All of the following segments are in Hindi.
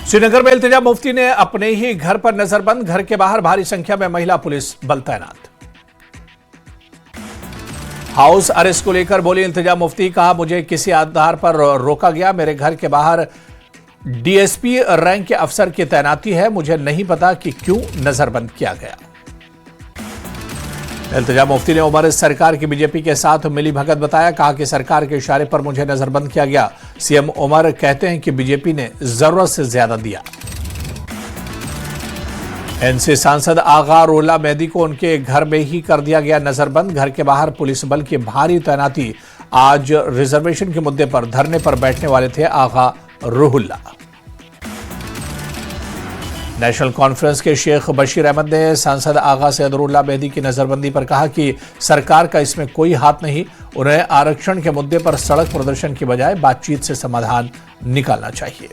श्रीनगर में इल्तिजा मुफ्ती ने अपने ही घर पर नजरबंद, घर के बाहर भारी संख्या में महिला पुलिस बल तैनात। हाउस अरेस्ट को लेकर बोली इल्तिजा मुफ्ती, कहा मुझे किसी आधार पर रोका गया, मेरे घर के बाहर डीएसपी रैंक के अफसर की तैनाती है, मुझे नहीं पता कि क्यों नजरबंद किया गया। इल्तिजा मुफ्ती ने उमर सरकार की बीजेपी के साथ मिली भगत बताया, कहा कि सरकार के इशारे पर मुझे नजरबंद किया गया। सीएम उमर कहते हैं कि बीजेपी ने जरूरत से ज्यादा दिया। एनसी सांसद आगा रोला मेहदी को उनके घर में ही कर दिया गया नजरबंद, घर के बाहर पुलिस बल की भारी तैनाती। आज रिजर्वेशन के मुद्दे पर धरने पर बैठने वाले थे आगा रूहुल्ला। नेशनल कॉन्फ्रेंस के शेख बशीर अहमद ने सांसद आगा सैयदुल्लाह मेहदी की नजरबंदी पर कहा कि सरकार का इसमें कोई हाथ नहीं, उन्हें आरक्षण के मुद्दे पर सड़क प्रदर्शन की बजाय बातचीत से समाधान निकालना चाहिए।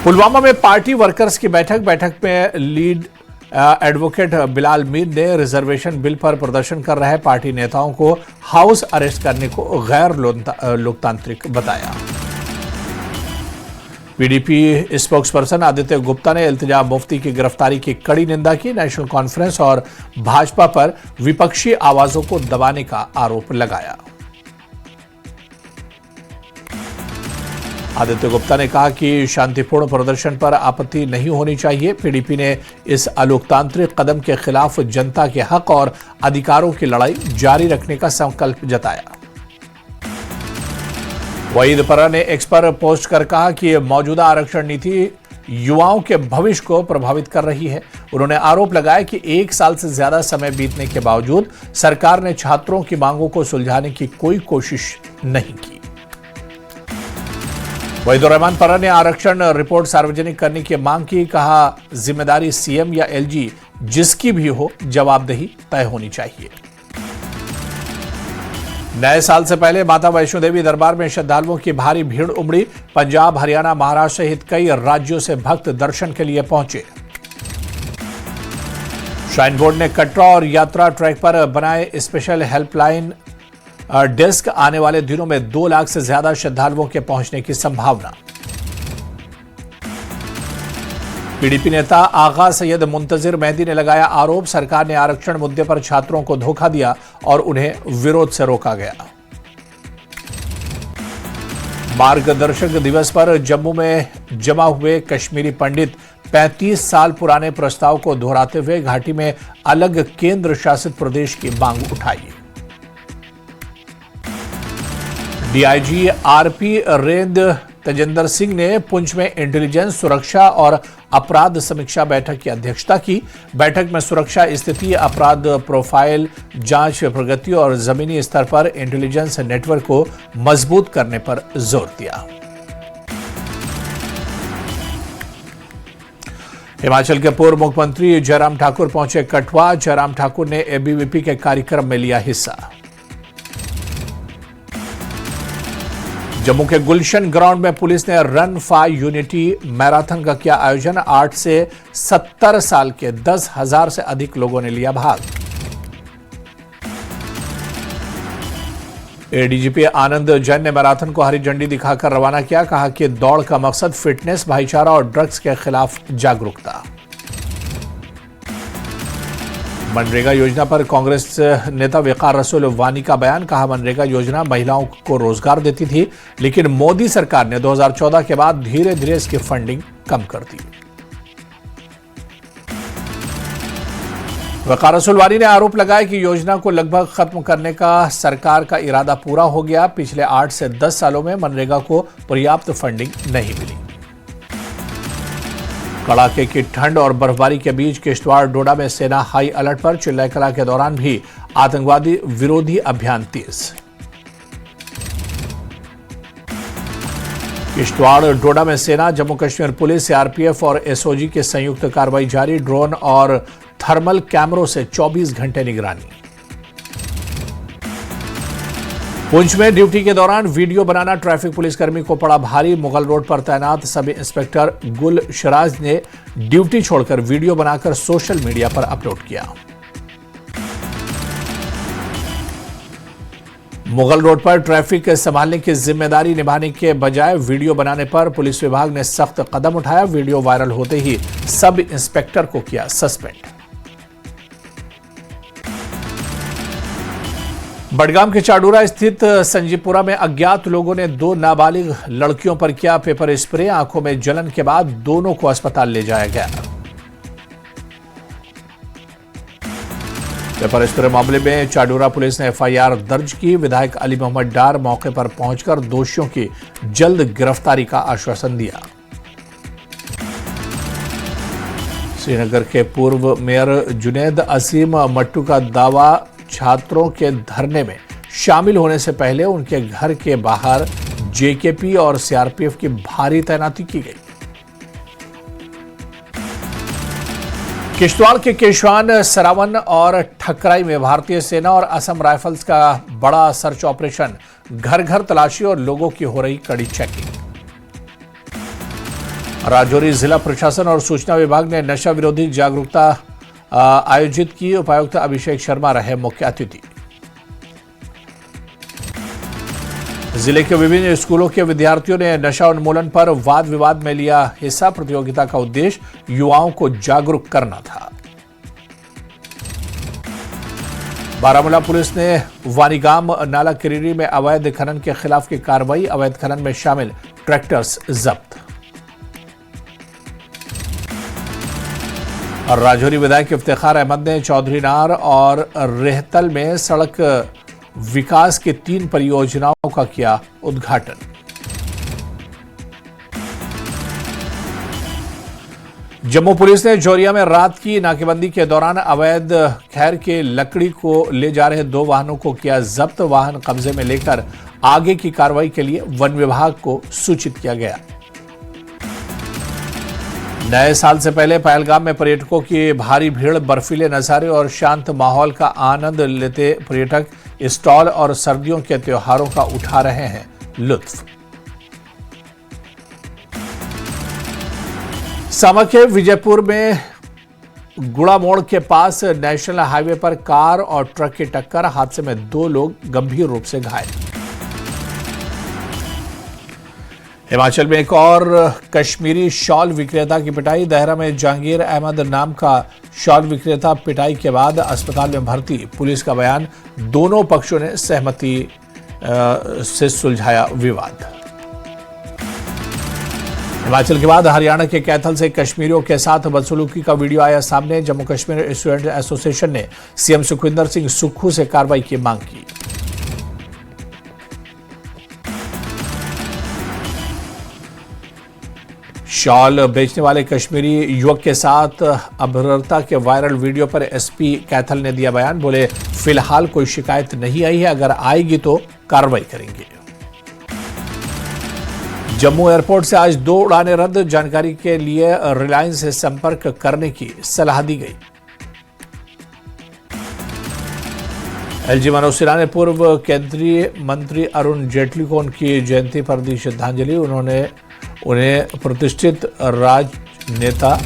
पुलवामा में पार्टी वर्कर्स की बैठक में लीड एडवोकेट बिलाल मीर ने रिजर्वेशन बिल पर प्रदर्शन कर रहे पार्टी नेताओं को हाउस अरेस्ट करने को गैर लोकतांत्रिक बताया। पीडीपी स्पोक्सपर्सन आदित्य गुप्ता ने इल्तिजा मुफ्ती की गिरफ्तारी की कड़ी निंदा की। नेशनल कॉन्फ्रेंस और भाजपा पर विपक्षी आवाजों को दबाने का आरोप लगाया। आदित्य गुप्ता ने कहा कि शांतिपूर्ण प्रदर्शन पर आपत्ति नहीं होनी चाहिए। पीडीपी ने इस अलोकतांत्रिक कदम के खिलाफ जनता के हक और अधिकारों की लड़ाई जारी रखने का संकल्प जताया। वहीद परा ने एक्स पर पोस्ट कर कहा कि मौजूदा आरक्षण नीति युवाओं के भविष्य को प्रभावित कर रही है। उन्होंने आरोप लगाया कि 1 साल से ज्यादा समय बीतने के बावजूद सरकार ने छात्रों की मांगों को सुलझाने की कोई कोशिश नहीं की। वहीदुर रहमान परा ने आरक्षण रिपोर्ट सार्वजनिक करने की मांग की, कहा जिम्मेदारी सीएम या एलजी जिसकी भी हो, जवाबदेही तय होनी चाहिए। नए साल से पहले माता वैष्णो देवी दरबार में श्रद्धालुओं की भारी भीड़ उमड़ी। पंजाब, हरियाणा, महाराष्ट्र सहित कई राज्यों से भक्त दर्शन के लिए पहुंचे। श्राइन बोर्ड ने कटरा और यात्रा ट्रैक पर बनाए स्पेशल हेल्पलाइन डेस्क, आने वाले दिनों में 2 लाख से ज्यादा श्रद्धालुओं के पहुंचने की संभावना। पीडीपी नेता आगा सैयद मुंतजिर मेहदी ने लगाया आरोप, सरकार ने आरक्षण मुद्दे पर छात्रों को धोखा दिया और उन्हें विरोध से रोका गया। मार्गदर्शक दिवस पर जम्मू में जमा हुए कश्मीरी पंडित 35 साल पुराने प्रस्ताव को दोहराते हुए घाटी में अलग केंद्र शासित प्रदेश की मांग उठाई। डीआईजी आरपी रेंद तेजेंद्र सिंह ने पुंछ में इंटेलिजेंस, सुरक्षा और अपराध समीक्षा बैठक की अध्यक्षता की। बैठक में सुरक्षा स्थिति, अपराध प्रोफाइल, जांच प्रगति और जमीनी स्तर पर इंटेलिजेंस नेटवर्क को मजबूत करने पर जोर दिया। हिमाचल के पूर्व मुख्यमंत्री जयराम ठाकुर पहुंचे कठुआ। जयराम ठाकुर ने एबीवीपी के कार्यक्रम में लिया हिस्सा। जम्मू के गुलशन ग्राउंड में पुलिस ने रन फॉर यूनिटी मैराथन का किया आयोजन। 8 से 70 साल के 10,000 से अधिक लोगों ने लिया भाग। एडीजीपी आनंद जैन ने मैराथन को हरी झंडी दिखाकर रवाना किया, कहा कि दौड़ का मकसद फिटनेस, भाईचारा और ड्रग्स के खिलाफ जागरूकता। मनरेगा योजना पर कांग्रेस नेता वकार रसूल वानी का बयान, कहा मनरेगा योजना महिलाओं को रोजगार देती थी, लेकिन मोदी सरकार ने 2014 के बाद धीरे धीरे इसकी फंडिंग कम कर दी। वकार रसूल वानी ने आरोप लगाया कि योजना को लगभग खत्म करने का सरकार का इरादा पूरा हो गया। पिछले 8 से 10 सालों में मनरेगा को पर्याप्त फंडिंग नहीं मिली। कड़ाके की ठंड और बर्फबारी के बीच किश्तवाड़ डोडा में सेना हाई अलर्ट पर। चिल्लाई कला के दौरान भी आतंकवादी विरोधी अभियान तेज। किश्तवाड़ डोडा में सेना, जम्मू कश्मीर पुलिस, सीआरपीएफ और एसओजी की संयुक्त कार्रवाई जारी। ड्रोन और थर्मल कैमरों से 24 घंटे निगरानी। पुंछ में ड्यूटी के दौरान वीडियो बनाना ट्रैफिक पुलिसकर्मी को पड़ा भारी। मुगल रोड पर तैनात सब इंस्पेक्टर गुल शराज ने ड्यूटी छोड़कर वीडियो बनाकर सोशल मीडिया पर अपलोड किया। मुगल रोड पर ट्रैफिक संभालने की जिम्मेदारी निभाने के बजाय वीडियो बनाने पर पुलिस विभाग ने सख्त कदम उठाया। वीडियो वायरल होते ही सब इंस्पेक्टर को किया सस्पेंड। बडगाम के चाडूरा स्थित संजीवपुरा में अज्ञात लोगों ने 2 नाबालिग लड़कियों पर किया पेपर स्प्रे। आंखों में जलन के बाद दोनों को अस्पताल ले जाया गया। पेपर स्प्रे मामले में चाडूरा पुलिस ने एफआईआर दर्ज की। विधायक अली मोहम्मद डार मौके पर पहुंचकर दोषियों की जल्द गिरफ्तारी का आश्वासन दिया। श्रीनगर के पूर्व मेयर जुनैद असीम मट्टू का दावा, छात्रों के धरने में शामिल होने से पहले उनके घर के बाहर जेकेपी और सीआरपीएफ की भारी तैनाती की गई। किश्तवाड़ के केशवान, सरावन और ठकराई में भारतीय सेना और असम राइफल्स का बड़ा सर्च ऑपरेशन। घर घर तलाशी और लोगों की हो रही कड़ी चेकिंग। राजौरी जिला प्रशासन और सूचना विभाग ने नशा विरोधी जागरूकता आयोजित की। उपायुक्त अभिषेक शर्मा रहे मुख्य अतिथि। जिले के विभिन्न स्कूलों के विद्यार्थियों ने नशा उन्मूलन पर वाद विवाद में लिया हिस्सा। प्रतियोगिता का उद्देश्य युवाओं को जागरूक करना था। बारामूला पुलिस ने वानीगाम नाला किरीरी में अवैध खनन के खिलाफ की कार्रवाई। अवैध खनन में शामिल ट्रैक्टर्स जब्त। और राजौरी विधायक इफ्तिखार अहमद ने चौधरी नार और रेहतल में सड़क विकास की 3 परियोजनाओं का किया उद्घाटन। जम्मू पुलिस ने जोरिया में रात की नाकेबंदी के दौरान अवैध खैर के लकड़ी को ले जा रहे 2 वाहनों को किया जब्त। वाहन कब्जे में लेकर आगे की कार्रवाई के लिए वन विभाग को सूचित किया गया। नए साल से पहले पहलगाम में पर्यटकों की भारी भीड़, बर्फीले नजारे और शांत माहौल का आनंद लेते पर्यटक स्टॉल और सर्दियों के त्योहारों का उठा रहे हैं लुत्फ। सामा के विजयपुर में गुड़ा मोड़ के पास नेशनल हाईवे पर कार और ट्रक की टक्कर। हादसे में 2 लोग गंभीर रूप से घायल। हिमाचल में एक और कश्मीरी शॉल विक्रेता की पिटाई। देहरा में जहांगीर अहमद नाम का शॉल विक्रेता पिटाई के बाद अस्पताल में भर्ती। पुलिस का बयान, दोनों पक्षों ने सहमति से सुलझाया विवाद। हिमाचल के बाद हरियाणा के कैथल से कश्मीरियों के साथ बदसलूकी का वीडियो आया सामने। जम्मू कश्मीर स्टूडेंट एसोसिएशन ने सीएम सुखविंदर सिंह सुक्खू से कार्रवाई की मांग की। शॉल बेचने वाले कश्मीरी युवक के साथ अभद्रता के वायरल वीडियो पर एसपी कैथल ने दिया बयान। बोले, फिलहाल कोई शिकायत नहीं आई है, अगर आएगी तो कार्रवाई करेंगे। जम्मू एयरपोर्ट से आज 2 उड़ानें रद्द। जानकारी के लिए रिलायंस से संपर्क करने की सलाह दी गई। एलजी मनोज सिन्हा ने पूर्व केंद्रीय मंत्री अरुण जेटली को उनकी जयंती पर दी श्रद्धांजलि। उन्होंने उन्हें प्रतिष्ठित राजनेता,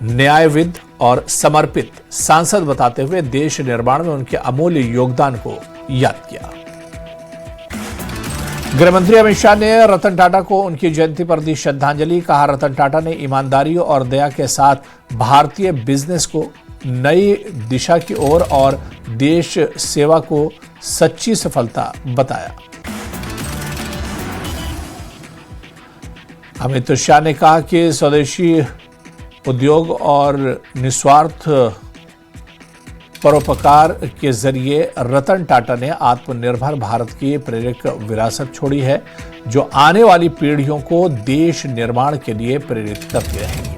न्यायविद और समर्पित सांसद बताते हुए देश निर्माण में उनके अमूल्य योगदान को याद किया। गृहमंत्री अमित शाह ने रतन टाटा को उनकी जयंती पर दी श्रद्धांजलि। कहा, रतन टाटा ने ईमानदारी और दया के साथ भारतीय बिजनेस को नई दिशा की ओर और देश सेवा को सच्ची सफलता बताया। अमित शाह ने कहा कि स्वदेशी उद्योग और निस्वार्थ परोपकार के जरिए रतन टाटा ने आत्मनिर्भर भारत की प्रेरक विरासत छोड़ी है, जो आने वाली पीढ़ियों को देश निर्माण के लिए प्रेरित करती रहेगी।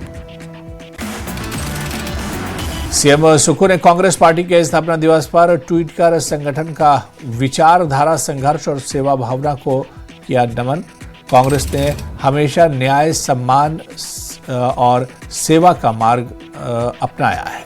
सीएम सुक्खू ने कांग्रेस पार्टी के स्थापना दिवस पर ट्वीट कर संगठन का विचारधारा, संघर्ष और सेवा भावना को किया नमन। कांग्रेस ने हमेशा न्याय, सम्मान और सेवा का मार्ग अपनाया है।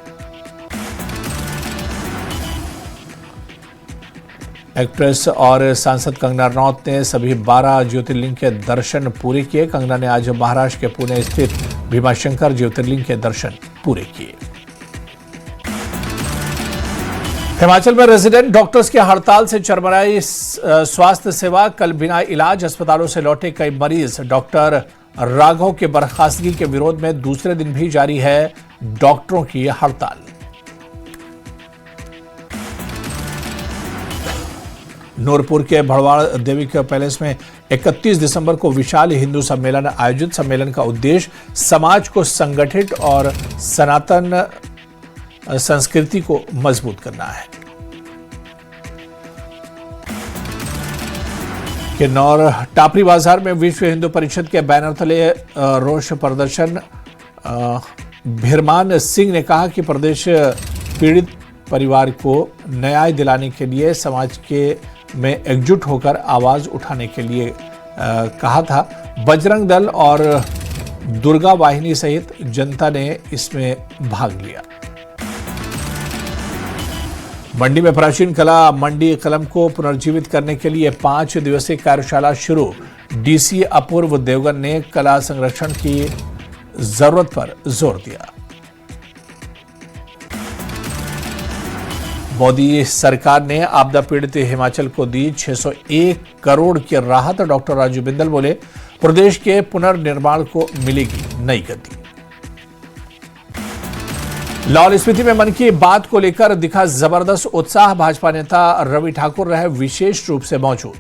एक्ट्रेस और सांसद कंगना रनौत ने सभी 12 ज्योतिर्लिंग के दर्शन पूरे किए। कंगना ने आज महाराष्ट्र के पुणे स्थित भीमाशंकर ज्योतिर्लिंग के दर्शन पूरे किए। हिमाचल में रेजिडेंट डॉक्टर्स की हड़ताल से चरमराई स्वास्थ्य सेवा। कल बिना इलाज अस्पतालों से लौटे कई मरीज। डॉक्टर राघव के बर्खास्तगी के विरोध में दूसरे दिन भी जारी है डॉक्टरों की हड़ताल। नूरपुर के भड़वाड़ देवी के पैलेस में 31 दिसंबर को विशाल हिंदू सम्मेलन आयोजित। सम्मेलन का उद्देश्य समाज को संगठित और सनातन संस्कृति को मजबूत करना है। किन्नौर टापरी बाजार में विश्व हिंदू परिषद के बैनर तले रोष प्रदर्शन। भिरमान सिंह ने कहा कि प्रदेश पीड़ित परिवार को न्याय दिलाने के लिए समाज में एकजुट होकर आवाज उठाने के लिए कहा था। बजरंग दल और दुर्गा वाहिनी सहित जनता ने इसमें भाग लिया। मंडी में प्राचीन कला मंडी कलम को पुनर्जीवित करने के लिए 5 दिवसीय कार्यशाला शुरू। डीसी अपूर्व देवगन ने कला संरक्षण की जरूरत पर जोर दिया। मोदी सरकार ने आपदा पीड़ित हिमाचल को दी 601 करोड़ की राहत। डॉक्टर राजू बिंदल बोले, प्रदेश के पुनर्निर्माण को मिलेगी नई गति। लाहौल स्पीति में मन की बात को लेकर दिखा जबरदस्त उत्साह। भाजपा नेता रवि ठाकुर रहे विशेष रूप से मौजूद।